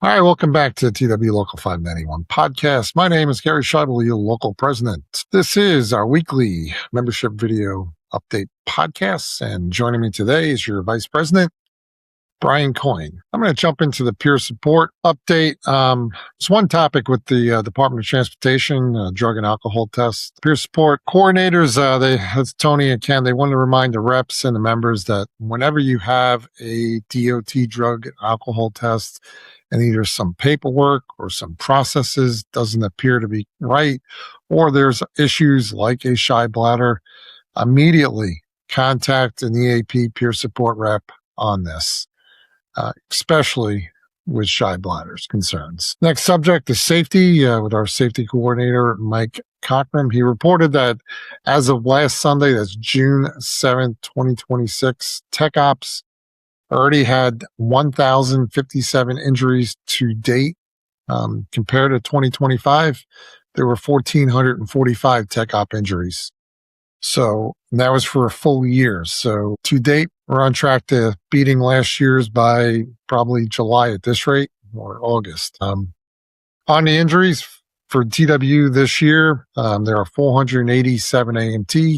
All right, welcome back to TW Local 591 podcast. My name is Gary Scheibel, your local president. This is our weekly membership video update podcast, and joining me today is your vice president, Brian Coyne. I'm going to jump into the peer support update. It's one topic with the Department of Transportation, drug and alcohol tests. Peer support coordinators, that's Tony and Ken, they want to remind the reps and the members that whenever you have a DOT drug and alcohol test, and either some paperwork or some processes doesn't appear to be right, or there's issues like a shy bladder, immediately contact an EAP peer support rep on this, especially with shy bladders concerns. Next subject is safety, with our safety coordinator, Mike Cochran. He reported that as of last Sunday, that's June 7th, 2026, Tech Ops already had 1,057 injuries to date. Compared to 2025, there were 1,445 tech op injuries. So that was for a full year. So to date, we're on track to beating last year's by probably July at this rate, or August. On the injuries for TW this year, there are 487 AMT,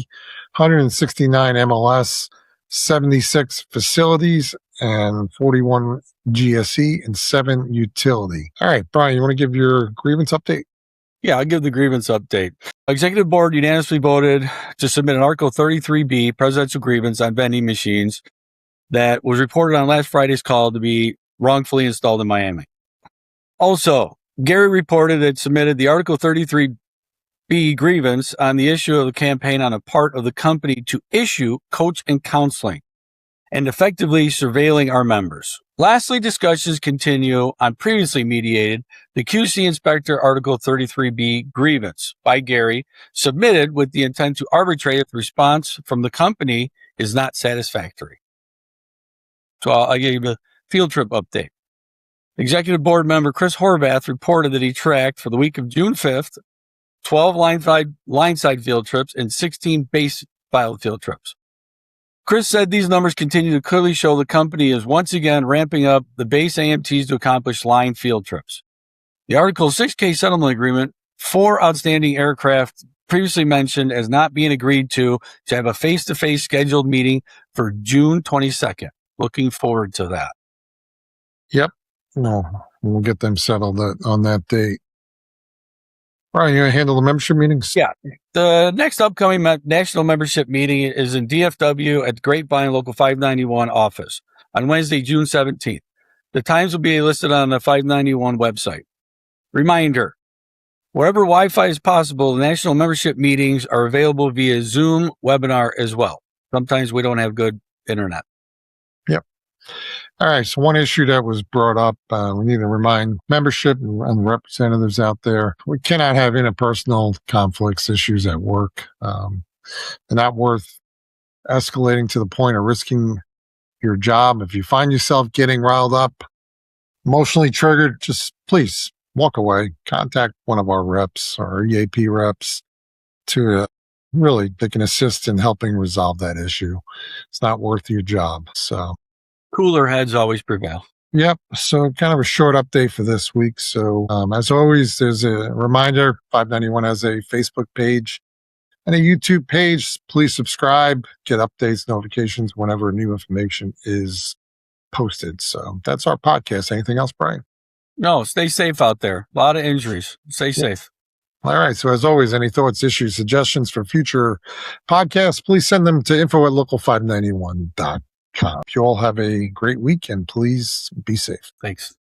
169 MLS, 76 facilities, and 41 GSE, and 7 utility. All right, Brian, you want to give your grievance update? Yeah, I'll give the grievance update. Executive Board unanimously voted to submit an Article 33B presidential grievance on vending machines that was reported on last Friday's call to be wrongfully installed in Miami. Also, Gary reported it submitted the Article 33B grievance on the issue of the campaign on a part of the company to issue coach and counseling and effectively surveilling our members. Lastly, discussions continue on previously mediated the QC Inspector Article 33B grievance by Gary, submitted with the intent to arbitrate if the response from the company is not satisfactory. So I'll give you a field trip update. Executive Board member Chris Horvath reported that he tracked for the week of June 5th, 12 line-side field trips and 16 base file field trips. Chris said these numbers continue to clearly show the company is once again ramping up the base AMTs to accomplish line field trips. The Article 6K settlement agreement, 4 outstanding aircraft previously mentioned as not being agreed to have a face-to-face scheduled meeting for June 22nd. Looking forward to that. Yep. No, we'll get them settled on that date. Brian, you going to handle the membership meetings? Yeah. The next upcoming national membership meeting is in DFW at the Grapevine Local 591 office on Wednesday, June 17th. The times will be listed on the 591 website. Reminder, wherever Wi-Fi is possible, the national membership meetings are available via Zoom webinar as well. Sometimes we don't have good internet. Yep. All right, so one issue that was brought up, we need to remind membership and representatives out there, we cannot have interpersonal conflicts, issues at work. They're not worth escalating to the point of risking your job. If you find yourself getting riled up, emotionally triggered, just please walk away. Contact one of our reps or EAP reps to really, they can assist in helping resolve that issue. It's not worth your job, so. Cooler heads always prevail. Yep. So kind of a short update for this week. So as always, there's a reminder, 591 has a Facebook page and a YouTube page. Please subscribe, get updates, notifications whenever new information is posted. So that's our podcast. Anything else, Brian? No, stay safe out there. A lot of injuries. Stay safe. All right. So as always, any thoughts, issues, suggestions for future podcasts, please send them to info@local591.com. You all have a great week and please be safe. Thanks.